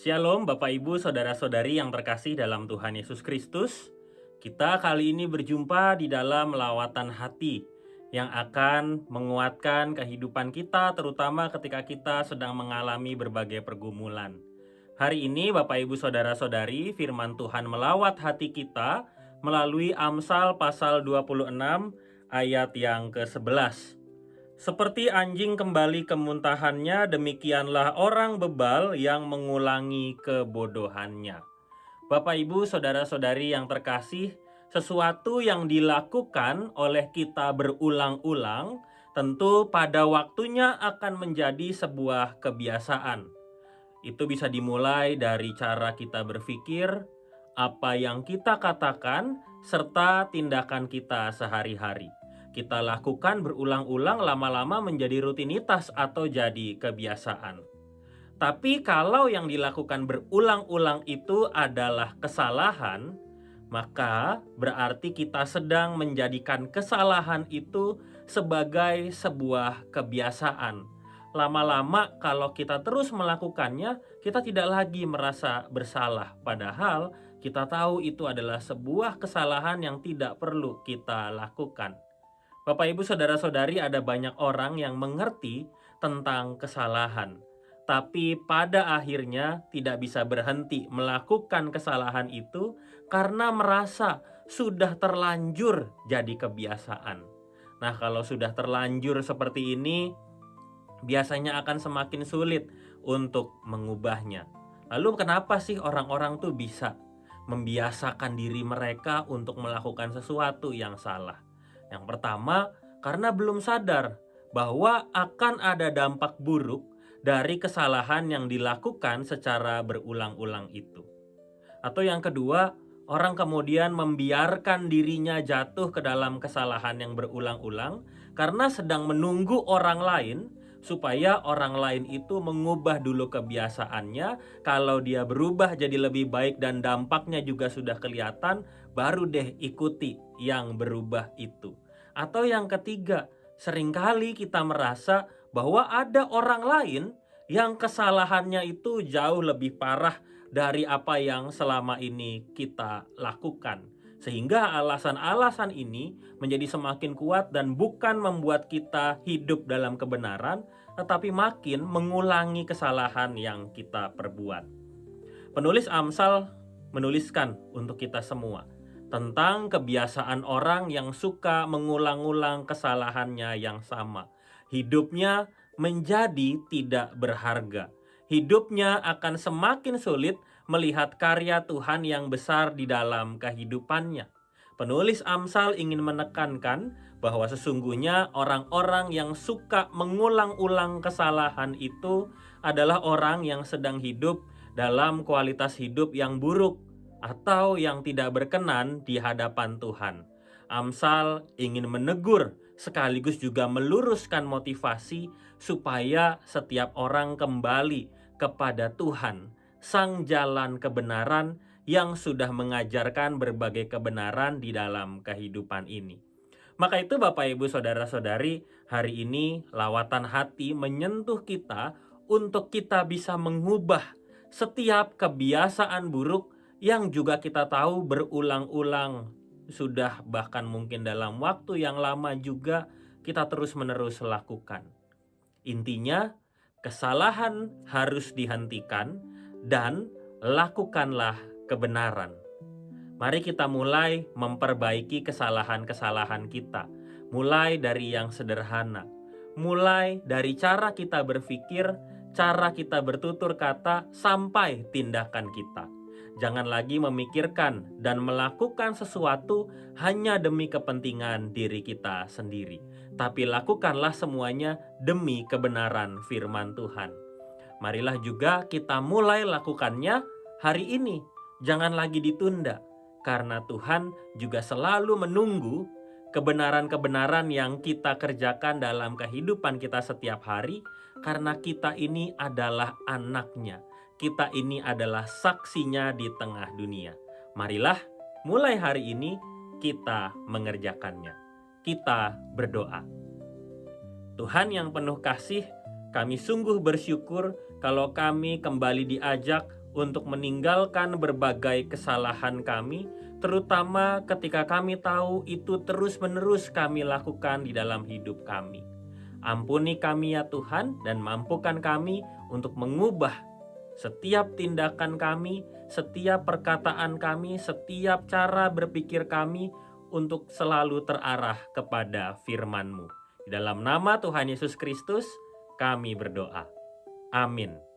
Shalom Bapak Ibu Saudara-saudari yang terkasih dalam Tuhan Yesus Kristus. Kita kali ini berjumpa di dalam lawatan hati yang akan menguatkan kehidupan kita, terutama ketika kita sedang mengalami berbagai pergumulan. Hari ini Bapak Ibu Saudara-saudari, firman Tuhan melawat hati kita melalui Amsal pasal 26 ayat yang ke-11. Seperti anjing kembali ke muntahannya, demikianlah orang bebal yang mengulangi kebodohannya. Bapak Ibu Saudara-saudari yang terkasih, sesuatu yang dilakukan oleh kita berulang-ulang tentu pada waktunya akan menjadi sebuah kebiasaan. Itu bisa dimulai dari cara kita berpikir, apa yang kita katakan, serta tindakan kita sehari-hari. Kita lakukan berulang-ulang, lama-lama menjadi rutinitas atau jadi kebiasaan. Tapi kalau yang dilakukan berulang-ulang itu adalah kesalahan, maka berarti kita sedang menjadikan kesalahan itu sebagai sebuah kebiasaan. Lama-lama kalau kita terus melakukannya, kita tidak lagi merasa bersalah. Padahal kita tahu itu adalah sebuah kesalahan yang tidak perlu kita lakukan. Bapak Ibu Saudara-saudari, ada banyak orang yang mengerti tentang kesalahan, tapi pada akhirnya tidak bisa berhenti melakukan kesalahan itu karena merasa sudah terlanjur jadi kebiasaan. Nah, kalau sudah terlanjur seperti ini, biasanya akan semakin sulit untuk mengubahnya. Lalu kenapa sih orang-orang tuh bisa membiasakan diri mereka untuk melakukan sesuatu yang salah? Yang pertama, karena belum sadar bahwa akan ada dampak buruk dari kesalahan yang dilakukan secara berulang-ulang itu. Atau yang kedua, orang kemudian membiarkan dirinya jatuh ke dalam kesalahan yang berulang-ulang karena sedang menunggu orang lain supaya orang lain itu mengubah dulu kebiasaannya. Kalau dia berubah jadi lebih baik dan dampaknya juga sudah kelihatan, baru deh ikuti yang berubah itu. Atau yang ketiga, seringkali kita merasa bahwa ada orang lain yang kesalahannya itu jauh lebih parah dari apa yang selama ini kita lakukan. Sehingga alasan-alasan ini menjadi semakin kuat dan bukan membuat kita hidup dalam kebenaran, tetapi makin mengulangi kesalahan yang kita perbuat. Penulis Amsal menuliskan untuk kita semua tentang kebiasaan orang yang suka mengulang-ulang kesalahannya yang sama. Hidupnya menjadi tidak berharga. Hidupnya akan semakin sulit melihat karya Tuhan yang besar di dalam kehidupannya. Penulis Amsal ingin menekankan bahwa sesungguhnya orang-orang yang suka mengulang-ulang kesalahan itu adalah orang yang sedang hidup dalam kualitas hidup yang buruk atau yang tidak berkenan di hadapan Tuhan. Amsal ingin menegur sekaligus juga meluruskan motivasi supaya setiap orang kembali kepada Tuhan, sang jalan kebenaran yang sudah mengajarkan berbagai kebenaran di dalam kehidupan ini. Maka itu Bapak Ibu Saudara-saudari, hari ini lawatan hati menyentuh kita untuk kita bisa mengubah setiap kebiasaan buruk yang juga kita tahu berulang-ulang, sudah bahkan mungkin dalam waktu yang lama juga kita terus-menerus lakukan. Intinya, kesalahan harus dihentikan dan lakukanlah kebenaran. Mari kita mulai memperbaiki kesalahan-kesalahan kita. Mulai dari yang sederhana. Mulai dari cara kita berpikir, cara kita bertutur kata, sampai tindakan kita. Jangan lagi memikirkan dan melakukan sesuatu hanya demi kepentingan diri kita sendiri. Tapi lakukanlah semuanya demi kebenaran firman Tuhan. Marilah juga kita mulai lakukannya hari ini. Jangan lagi ditunda. Karena Tuhan juga selalu menunggu kebenaran-kebenaran yang kita kerjakan dalam kehidupan kita setiap hari. Karena kita ini adalah anak-Nya. Kita ini adalah saksinya di tengah dunia. Marilah mulai hari ini kita mengerjakannya. Kita berdoa. Tuhan yang penuh kasih, kami sungguh bersyukur kalau kami kembali diajak untuk meninggalkan berbagai kesalahan kami, terutama ketika kami tahu itu terus-menerus kami lakukan di dalam hidup kami. Ampuni kami ya Tuhan, dan mampukan kami untuk mengubah setiap tindakan kami, setiap perkataan kami, setiap cara berpikir kami untuk selalu terarah kepada firman-Mu. Di dalam nama Tuhan Yesus Kristus, kami berdoa. Amin.